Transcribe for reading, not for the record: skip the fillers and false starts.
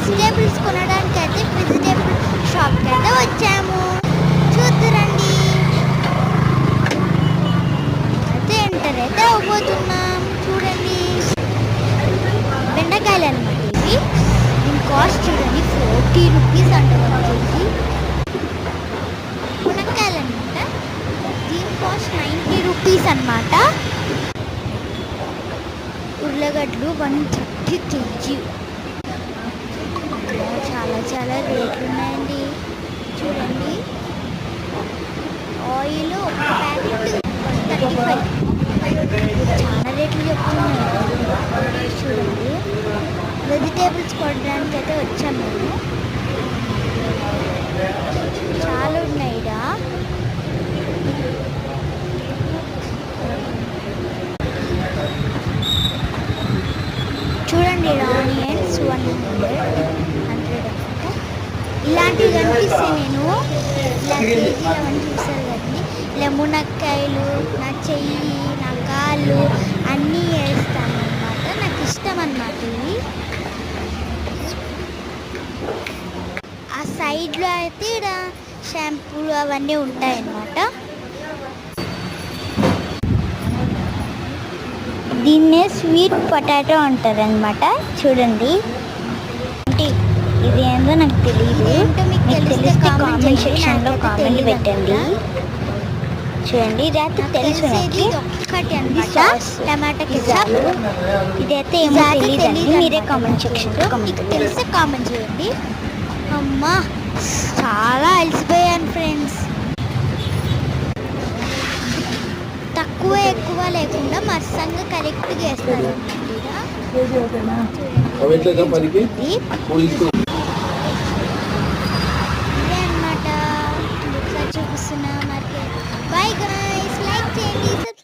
Vegetables కొనడానికి అయితే vegetable షాప్కి అయితే వచ్చాము. చూద్దురండి. అయితే ఎంటర్ అయితే అవ్వబోతున్నాం. చూడండి, బెండకాయలు అనమాట ఇవి. దీని కాస్ట్ చూడండి 40 రూపీస్ అంట 1 కేజీ. మునక్కాయలు అనమాట, దీని కాస్ట్ 90 రూపీస్ అనమాట. ఉర్లగడ్డలు 130 కేజీ. చాలా చాలా రేట్లు ఉన్నాయండి. చూడండి, ఆయిల్ ఒక ప్యాకెట్ 35. చాలా రేట్లు చెప్తున్నాయి. చూడండి, వెజిటేబుల్స్ కొనడానికి అయితే వచ్చాము మేము. చాలా ఉన్నాయి ఇక్కడ. చూడండి, ఆనియన్స్ 100 ఇలాంటివి కనిపిస్తాయి. నేను ఇలా కేజీలో అని చూసాను కదండి. ఇలా మునక్కాయలు, నా చెయ్యి, నా కాళ్ళు అన్నీ వేస్తాను అన్నమాట. నాకు ఇష్టం అన్నమాట ఇవి. ఆ సైడ్లో అయితే ఇక్కడ షాంపూలు అవన్నీ ఉంటాయన్నమాట. దీన్నే స్వీట్ పొటాటో అంటారు అనమాట. చూడండి, ఇది ఏందో నాకు తెలియదు. మీకు తెలిస్తే కామెంట్ సెక్షన్లో కామెంట్ పెట్టండి. చూడండి, ఇది అయితే తెలుసు ఒక్కటి అనమాట, టమాటా కెచప్. ఇదైతే ఏమో తెలియదండి. మీరే కామెంట్ సెక్షన్లో మీకు తెలిస్తే కామెంట్ చేయండి. అమ్మా, చాలా అలసిపోయాను ఫ్రెండ్స్. తక్కువ ఎక్కువ లేకుండా మస్సంగా కరెక్ట్గా వేస్తారు ఇదే అనమాట. చూపిస్తున్నా మార్కెట్. బై గైస్, లైక్ చేయండి.